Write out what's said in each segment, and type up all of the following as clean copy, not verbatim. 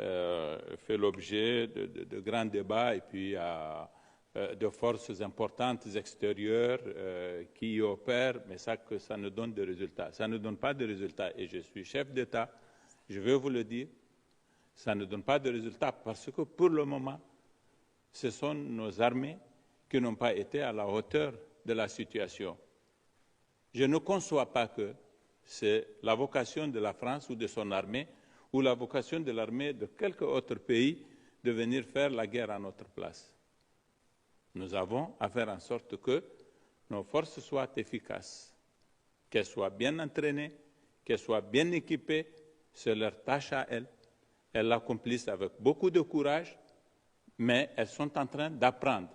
fait l'objet de grands débats et puis de forces importantes extérieures qui y opèrent, mais ça ne donne de résultats. Ça ne donne pas de résultats. Et je suis chef d'État, je veux vous le dire, ça ne donne pas de résultats parce que pour le moment, ce sont nos armées qui n'ont pas été à la hauteur de la situation. Je ne conçois pas que c'est la vocation de la France ou de son armée ou la vocation de l'armée de quelque autre pays de venir faire la guerre à notre place. Nous avons à faire en sorte que nos forces soient efficaces, qu'elles soient bien entraînées, qu'elles soient bien équipées, c'est leur tâche à elles. Elles l'accomplissent avec beaucoup de courage, mais elles sont en train d'apprendre.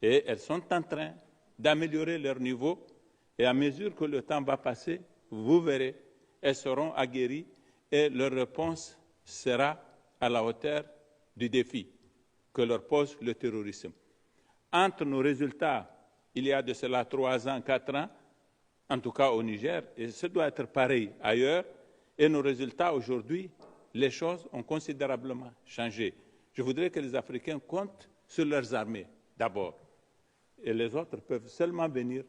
Et elles sont en train d'améliorer leur niveau. Et à mesure que le temps va passer, vous verrez, elles seront aguerries et leur réponse sera à la hauteur du défi que leur pose le terrorisme. Entre nos résultats, il y a de cela 3 ans, 4 ans, en tout cas au Niger, et ce doit être pareil ailleurs, et nos résultats aujourd'hui, les choses ont considérablement changé. Je voudrais que les Africains comptent sur leurs armées, d'abord, et les autres peuvent seulement venir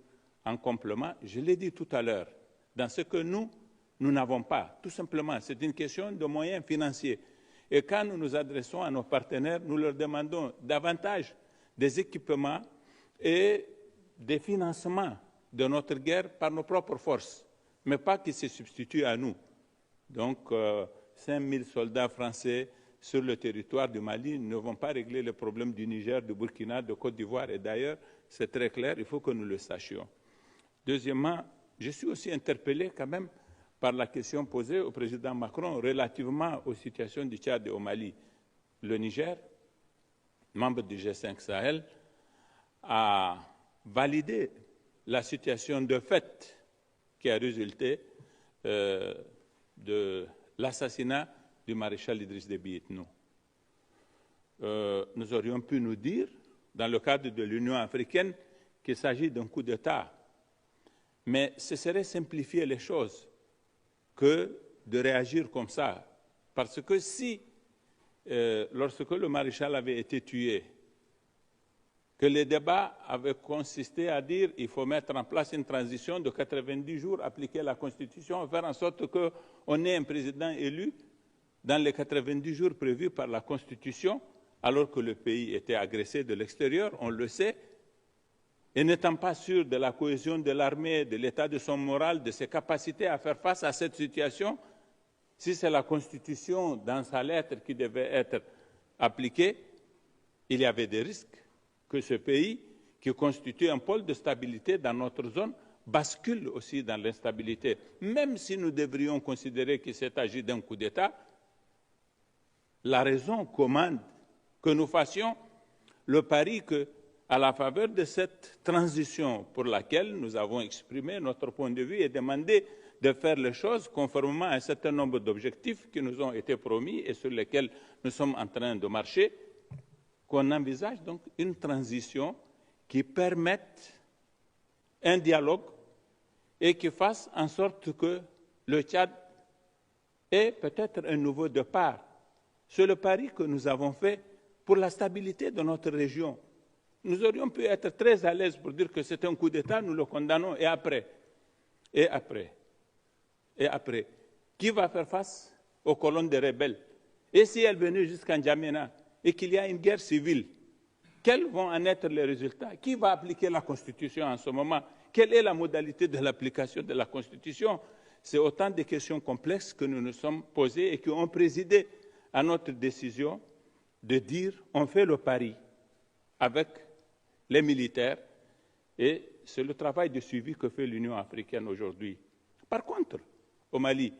en complément. Je l'ai dit tout à l'heure, dans ce que nous n'avons pas, tout simplement, c'est une question de moyens financiers. Et quand nous nous adressons à nos partenaires, nous leur demandons davantage des équipements et des financements de notre guerre par nos propres forces, mais pas qu'ils se substituent à nous. Donc, 5 000 soldats français sur le territoire du Mali ne vont pas régler les problèmes du Niger, du Burkina, de Côte d'Ivoire. Et d'ailleurs, c'est très clair, il faut que nous le sachions. Deuxièmement, je suis aussi interpellé quand même par la question posée au président Macron relativement aux situations du Tchad et au Mali. Le Niger, membre du G5 Sahel, a validé la situation de fait qui a résulté de l'assassinat du maréchal Idriss Déby Itno. Nous aurions pu nous dire, dans le cadre de l'Union africaine, qu'il s'agit d'un coup d'État. Mais ce serait simplifier les choses que de réagir comme ça. Parce que si, lorsque le maréchal avait été tué, que les débats avaient consisté à dire qu'il faut mettre en place une transition de 90 jours, appliquer la Constitution, faire en sorte qu'on ait un président élu dans les 90 jours prévus par la Constitution, alors que le pays était agressé de l'extérieur, on le sait, et n'étant pas sûr de la cohésion de l'armée, de l'état de son moral, de ses capacités à faire face à cette situation, si c'est la Constitution dans sa lettre qui devait être appliquée, il y avait des risques que ce pays, qui constitue un pôle de stabilité dans notre zone, bascule aussi dans l'instabilité. Même si nous devrions considérer qu'il s'est agi d'un coup d'État, la raison commande que nous fassions le pari que, à la faveur de cette transition pour laquelle nous avons exprimé notre point de vue et demandé de faire les choses conformément à un certain nombre d'objectifs qui nous ont été promis et sur lesquels nous sommes en train de marcher, qu'on envisage donc une transition qui permette un dialogue et qui fasse en sorte que le Tchad ait peut-être un nouveau départ. C'est le pari que nous avons fait pour la stabilité de notre région. Nous aurions pu être très à l'aise pour dire que c'est un coup d'État, nous le condamnons, et après, qui va faire face aux colonnes des rebelles? Et si elles venaient jusqu'à N'Djamena et qu'il y a une guerre civile, quels vont en être les résultats? Qui va appliquer la Constitution en ce moment? Quelle est la modalité de l'application de la Constitution? C'est autant de questions complexes que nous nous sommes posées et qui ont présidé à notre décision de dire on fait le pari avec les militaires et c'est le travail de suivi que fait l'Union africaine aujourd'hui. Par contre, au Mali,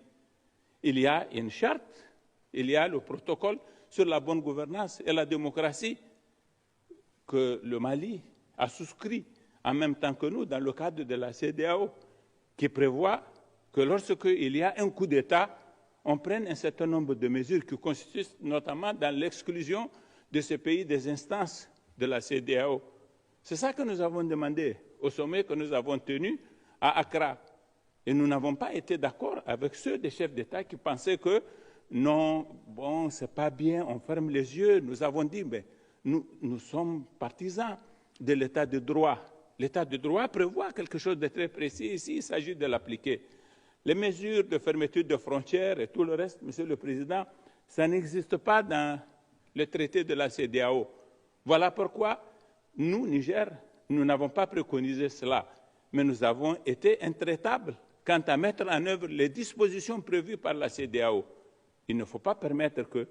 il y a une charte, il y a le protocole sur la bonne gouvernance et la démocratie que le Mali a souscrit en même temps que nous dans le cadre de la CEDEAO, qui prévoit que lorsqu'il y a un coup d'État, on prenne un certain nombre de mesures qui consistent notamment dans l'exclusion de ces pays des instances de la CEDEAO. C'est ça que nous avons demandé au sommet que nous avons tenu à Accra. Et nous n'avons pas été d'accord avec ceux des chefs d'État qui pensaient que non, bon, c'est pas bien, on ferme les yeux. Nous avons dit, mais nous sommes partisans de l'état de droit. L'état de droit prévoit quelque chose de très précis. Ici, il s'agit de l'appliquer. Les mesures de fermeture de frontières et tout le reste, Monsieur le Président, ça n'existe pas dans le traité de la CEDEAO. Voilà pourquoi nous, Niger, nous n'avons pas préconisé cela, mais nous avons été intraitables quant à mettre en œuvre les dispositions prévues par la CEDEAO. Il ne faut pas permettre que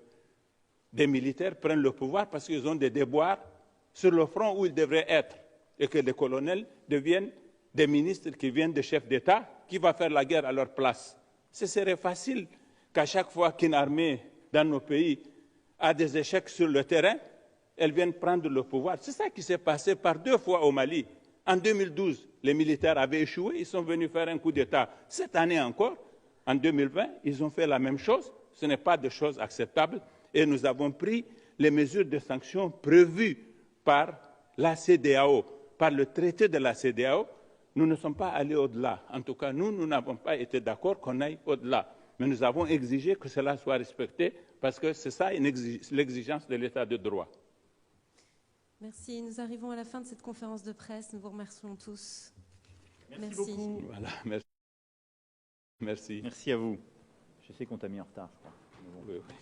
des militaires prennent le pouvoir parce qu'ils ont des déboires sur le front où ils devraient être et que les colonels deviennent des ministres qui viennent des chefs d'État qui va faire la guerre à leur place. Ce serait facile qu'à chaque fois qu'une armée dans nos pays a des échecs sur le terrain, elle vienne prendre le pouvoir. C'est ça qui s'est passé par 2 fois au Mali. En 2012, les militaires avaient échoué, ils sont venus faire un coup d'État. Cette année encore, en 2020, ils ont fait la même chose. Ce n'est pas de choses acceptables et nous avons pris les mesures de sanctions prévues par la CEDEAO, par le traité de la CEDEAO. Nous ne sommes pas allés au-delà. En tout cas, nous n'avons pas été d'accord qu'on aille au-delà. Mais nous avons exigé que cela soit respecté parce que c'est ça l'exigence de l'état de droit. Merci. Nous arrivons à la fin de cette conférence de presse. Nous vous remercions tous. Merci beaucoup. Voilà, merci. Merci. Merci à vous. Je sais qu'on t'a mis en retard, je crois. Oui, oui.